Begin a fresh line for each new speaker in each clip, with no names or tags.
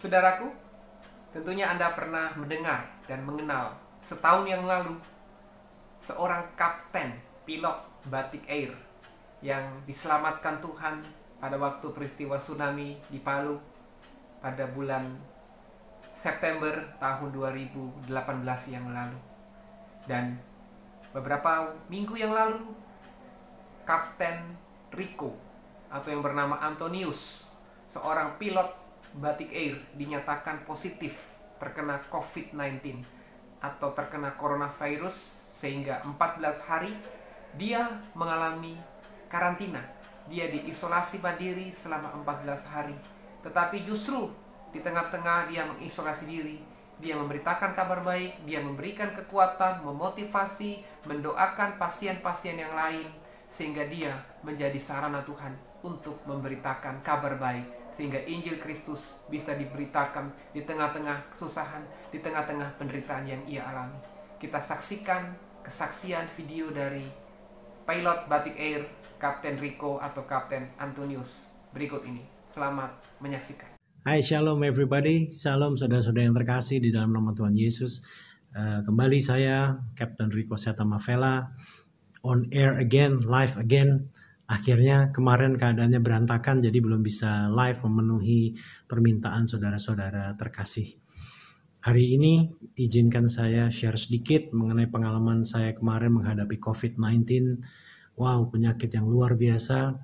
Saudaraku, tentunya Anda pernah mendengar dan mengenal setahun yang lalu seorang kapten pilot Batik Air yang diselamatkan Tuhan pada waktu peristiwa tsunami di Palu pada bulan September tahun 2018 yang lalu. Dan beberapa minggu yang lalu, Kapten Rico atau yang bernama Antonius, seorang pilot Batik Air, dinyatakan positif terkena COVID-19 atau terkena coronavirus, sehingga 14 hari dia mengalami karantina. Dia diisolasi mandiri selama 14 hari. Tetapi justru di tengah-tengah dia mengisolasi diri, dia memberitakan kabar baik, dia memberikan kekuatan, memotivasi, mendoakan pasien-pasien yang lain, sehingga dia menjadi sarana Tuhan untuk memberitakan kabar baik, sehingga Injil Kristus bisa diberitakan di tengah-tengah kesusahan, di tengah-tengah penderitaan yang ia alami. Kita saksikan kesaksian video dari pilot Batik Air, Kapten Rico atau Kapten Antonius berikut ini. Selamat menyaksikan.
Hai, shalom everybody, shalom saudara-saudara yang terkasih di dalam nama Tuhan Yesus. Kembali saya, Kapten Rico Setamavela, on air again, live again. Akhirnya kemarin keadaannya berantakan, jadi belum bisa live memenuhi permintaan saudara-saudara terkasih. Hari ini izinkan saya share sedikit mengenai pengalaman saya kemarin menghadapi COVID-19. Wow, penyakit yang luar biasa,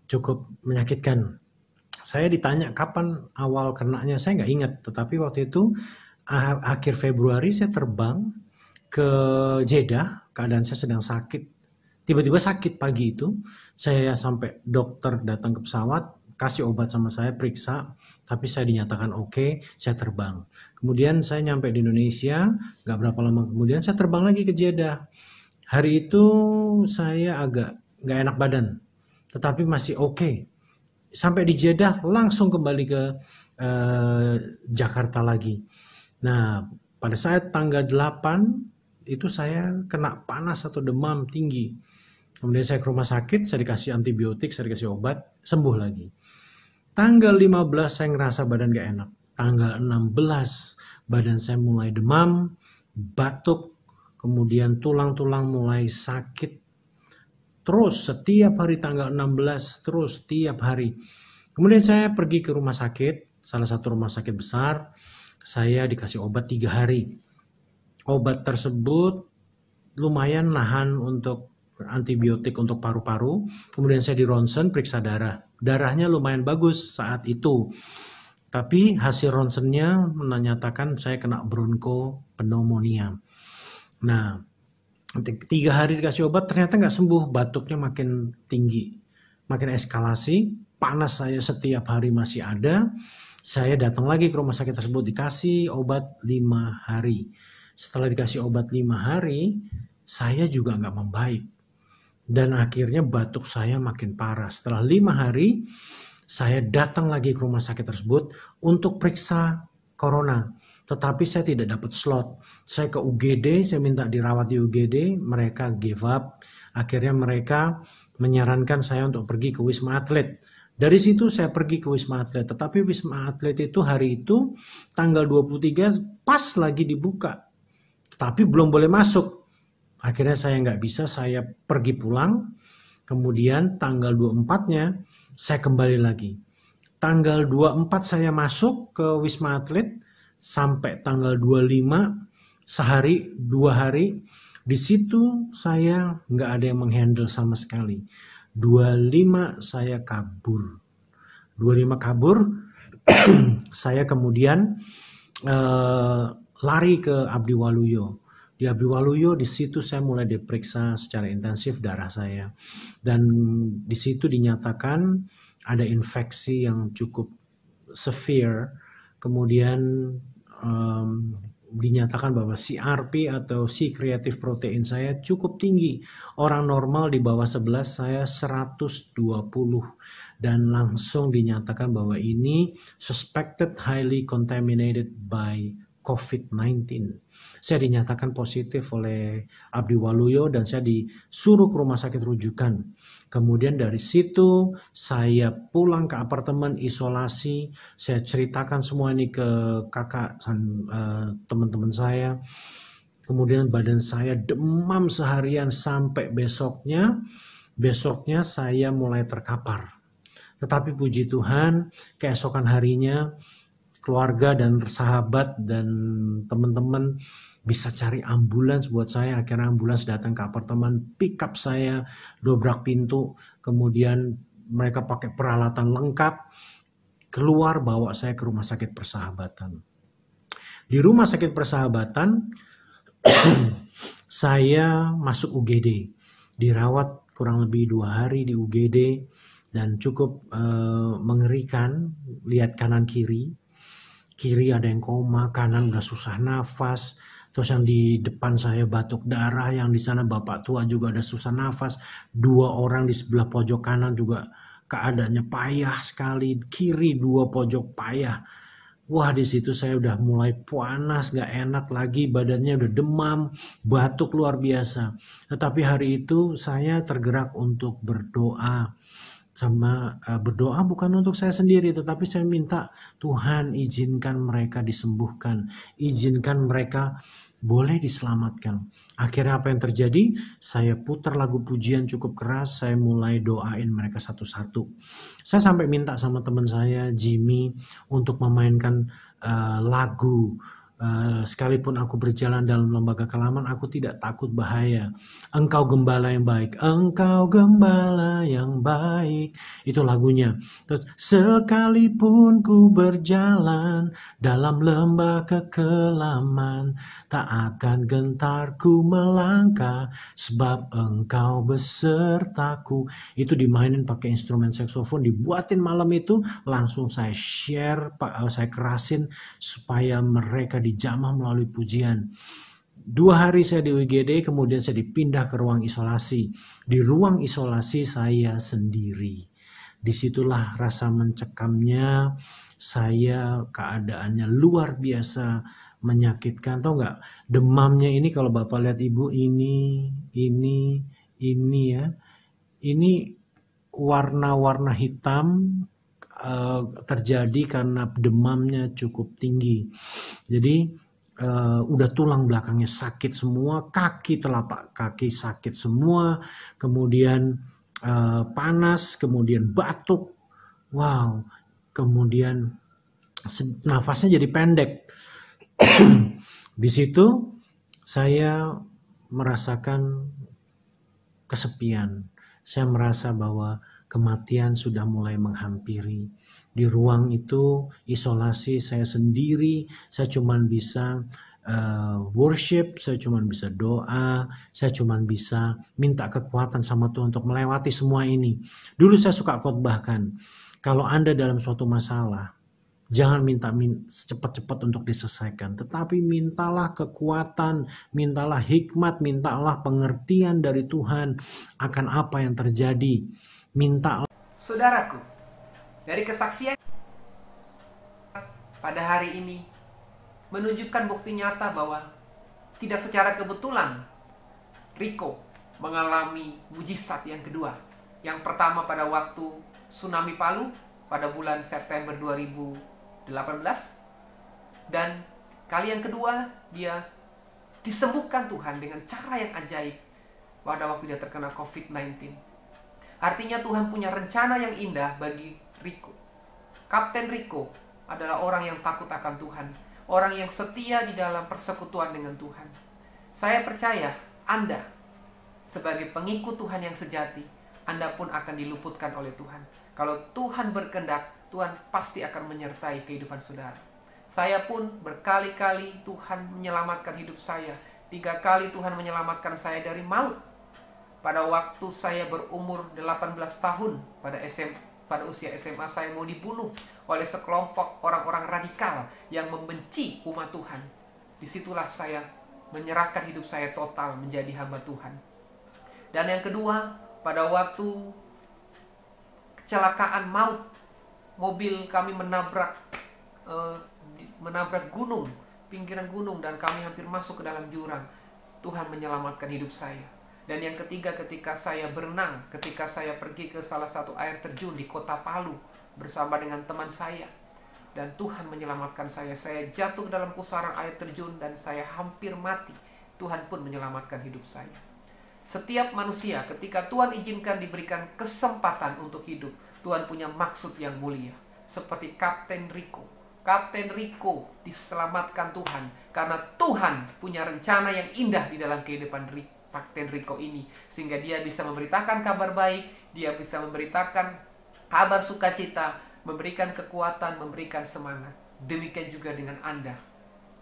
cukup menyakitkan. Saya ditanya kapan awal kenanya, saya nggak ingat. Tetapi waktu itu akhir Februari saya terbang ke Jeddah, keadaan saya sedang sakit. Tiba-tiba sakit pagi itu, saya sampai dokter datang ke pesawat, kasih obat sama saya, periksa, tapi saya dinyatakan oke, saya terbang. Kemudian saya nyampe di Indonesia, nggak berapa lama kemudian saya terbang lagi ke Jeddah. Hari itu saya agak nggak enak badan, tetapi masih oke. Sampai di Jeddah langsung kembali ke Jakarta lagi. Nah, pada saat tanggal 8 itu saya kena panas atau demam tinggi. Kemudian saya ke rumah sakit, saya dikasih antibiotik, saya dikasih obat, sembuh lagi. Tanggal 15 saya ngerasa badan gak enak. Tanggal 16 badan saya mulai demam, batuk, kemudian tulang-tulang mulai sakit. Terus setiap hari tanggal 16, terus tiap hari. Kemudian saya pergi ke rumah sakit, salah satu rumah sakit besar. Saya dikasih obat 3 hari. Obat tersebut lumayan nahan untuk antibiotik untuk paru-paru. Kemudian saya di ronsen, periksa darah. Darahnya lumayan bagus saat itu. Tapi hasil ronsennya menyatakan saya kena bronkopneumonia. Nah, 3 hari dikasih obat ternyata nggak sembuh. Batuknya makin tinggi, makin eskalasi. Panas saya setiap hari masih ada. Saya datang lagi ke rumah sakit tersebut, dikasih obat 5 hari. Setelah dikasih obat 5 hari, saya juga nggak membaik. Dan akhirnya batuk saya makin parah. Setelah 5 hari, saya datang lagi ke rumah sakit tersebut untuk periksa corona. Tetapi saya tidak dapat slot. Saya ke UGD, saya minta dirawat di UGD, mereka give up. Akhirnya mereka menyarankan saya untuk pergi ke Wisma Atlet. Dari situ saya pergi ke Wisma Atlet. Tetapi Wisma Atlet itu hari itu, tanggal 23, pas lagi dibuka. Tapi belum boleh masuk. Akhirnya saya nggak bisa, saya pergi pulang. Kemudian tanggal 24-nya saya kembali lagi. Tanggal 24 saya masuk ke Wisma Atlet sampai tanggal 25, sehari 2 hari. Di situ saya nggak ada yang menghandle sama sekali. 25 saya kabur. 25 kabur. Saya kemudian lari ke Abdi Waluyo. Di Abdi Waluyo, di situ saya mulai diperiksa secara intensif darah saya. Dan di situ dinyatakan ada infeksi yang cukup severe. Kemudian dinyatakan bahwa CRP atau C-reactive protein saya cukup tinggi. Orang normal di bawah 11, saya 120. Dan langsung dinyatakan bahwa ini suspected highly contaminated by COVID-19. Saya dinyatakan positif oleh Abdi Waluyo dan saya disuruh ke rumah sakit rujukan. Kemudian dari situ saya pulang ke apartemen isolasi. Saya ceritakan semua ini ke kakak dan teman-teman saya. Kemudian badan saya demam seharian sampai besoknya. Besoknya saya mulai terkapar. Tetapi puji Tuhan, keesokan harinya keluarga dan sahabat dan teman-teman bisa cari ambulans buat saya. Akhirnya ambulans datang ke apartemen, pick up saya, dobrak pintu, kemudian mereka pakai peralatan lengkap, keluar bawa saya ke rumah sakit Persahabatan. Di rumah sakit Persahabatan, saya masuk UGD, dirawat kurang lebih 2 hari di UGD dan cukup mengerikan. Lihat kanan kiri ada yang koma, kanan udah susah nafas, terus yang di depan saya batuk darah, yang di sana bapak tua juga ada susah nafas, 2 orang di sebelah pojok kanan juga keadaannya payah sekali, kiri 2 pojok payah. Wah, di situ saya udah mulai panas, gak enak lagi, badannya udah demam, batuk luar biasa. Tetapi hari itu saya tergerak untuk berdoa. Berdoa bukan untuk saya sendiri, tetapi saya minta Tuhan izinkan mereka disembuhkan, izinkan mereka boleh diselamatkan. Akhirnya apa yang terjadi? Saya putar lagu pujian cukup keras, saya mulai doain mereka satu-satu. Saya sampai minta sama teman saya Jimmy untuk memainkan lagu. Sekalipun aku berjalan dalam lembaga kelaman, aku tidak takut bahaya. Engkau gembala yang baik, engkau gembala yang baik. Itu lagunya. Terus, sekalipun ku berjalan dalam lembah kekelaman, tak akan gentar ku melangkah, sebab engkau besertaku. Itu dimainin pakai instrumen saksofon, dibuatin malam itu, langsung saya share, saya kerasin supaya mereka dijamah melalui pujian. 2 hari saya di UGD, kemudian saya dipindah ke ruang isolasi. Di ruang isolasi saya sendiri. Disitulah rasa mencekamnya saya, keadaannya luar biasa menyakitkan. Tahu nggak, demamnya ini kalau Bapak lihat Ibu, ini ya, ini warna-warna hitam terjadi karena demamnya cukup tinggi. Jadi udah tulang belakangnya sakit semua, kaki, telapak kaki sakit semua, kemudian panas, kemudian batuk, wow, kemudian nafasnya jadi pendek. Di situ saya merasakan kesepian. Saya merasa bahwa kematian sudah mulai menghampiri. Di ruang itu isolasi, saya sendiri, saya cuma bisa worship, saya cuma bisa doa, saya cuma bisa minta kekuatan sama Tuhan untuk melewati semua ini. Dulu saya suka khotbahkan, kalau Anda dalam suatu masalah, jangan minta cepat-cepat untuk diselesaikan, tetapi mintalah kekuatan, mintalah hikmat, mintalah pengertian dari Tuhan akan apa yang terjadi. Minta.
Saudaraku, dari kesaksian pada hari ini menunjukkan bukti nyata bahwa tidak secara kebetulan Rico mengalami mujizat yang kedua. Yang pertama pada waktu tsunami Palu pada bulan September 2018, dan kali yang kedua dia disembuhkan Tuhan dengan cara yang ajaib pada waktu dia terkena COVID-19. Artinya Tuhan punya rencana yang indah bagi Rico. Kapten Rico adalah orang yang takut akan Tuhan, orang yang setia di dalam persekutuan dengan Tuhan. Saya percaya Anda sebagai pengikut Tuhan yang sejati, Anda pun akan diluputkan oleh Tuhan. Kalau Tuhan berkehendak, Tuhan pasti akan menyertai kehidupan saudara. Saya pun berkali-kali Tuhan menyelamatkan hidup saya. 3 kali Tuhan menyelamatkan saya dari maut. Pada waktu saya berumur 18 tahun, pada usia SMA, saya mau dibunuh oleh sekelompok orang-orang radikal yang membenci umat Tuhan. Disitulah saya menyerahkan hidup saya total menjadi hamba Tuhan. Dan yang kedua, pada waktu kecelakaan maut, mobil kami menabrak gunung pinggiran gunung dan kami hampir masuk ke dalam jurang. Tuhan menyelamatkan hidup saya. Dan yang ketiga, ketika saya berenang, ketika saya pergi ke salah satu air terjun di kota Palu bersama dengan teman saya, dan Tuhan menyelamatkan saya. Saya jatuh ke dalam pusaran air terjun dan saya hampir mati. Tuhan pun menyelamatkan hidup saya. Setiap manusia ketika Tuhan izinkan diberikan kesempatan untuk hidup, Tuhan punya maksud yang mulia. Seperti Kapten Rico. Kapten Rico diselamatkan Tuhan karena Tuhan punya rencana yang indah di dalam kehidupan Kapten Rico ini, sehingga dia bisa memberitakan kabar baik, dia bisa memberitakan kabar sukacita, memberikan kekuatan, memberikan semangat. Demikian juga dengan Anda.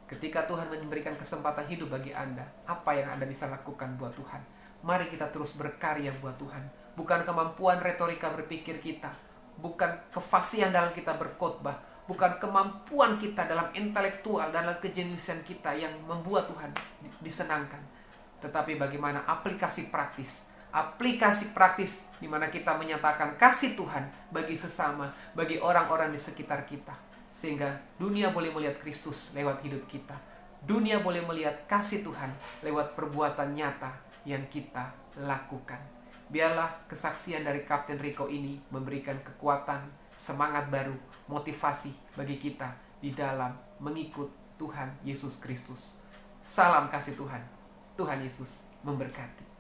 Ketika Tuhan memberikan kesempatan hidup bagi Anda, apa yang Anda bisa lakukan buat Tuhan? Mari kita terus berkarya buat Tuhan. Bukan kemampuan retorika berpikir kita, bukan kefasihan dalam kita berkhotbah, bukan kemampuan kita dalam intelektual, dalam kejeniusan kita yang membuat Tuhan disenangkan. Tetapi bagaimana aplikasi praktis. Aplikasi praktis di mana kita menyatakan kasih Tuhan bagi sesama, bagi orang-orang di sekitar kita. Sehingga dunia boleh melihat Kristus lewat hidup kita. Dunia boleh melihat kasih Tuhan lewat perbuatan nyata yang kita lakukan. Biarlah kesaksian dari Kapten Rico ini memberikan kekuatan, semangat baru, motivasi bagi kita di dalam mengikut Tuhan Yesus Kristus. Salam kasih Tuhan. Tuhan Yesus memberkati.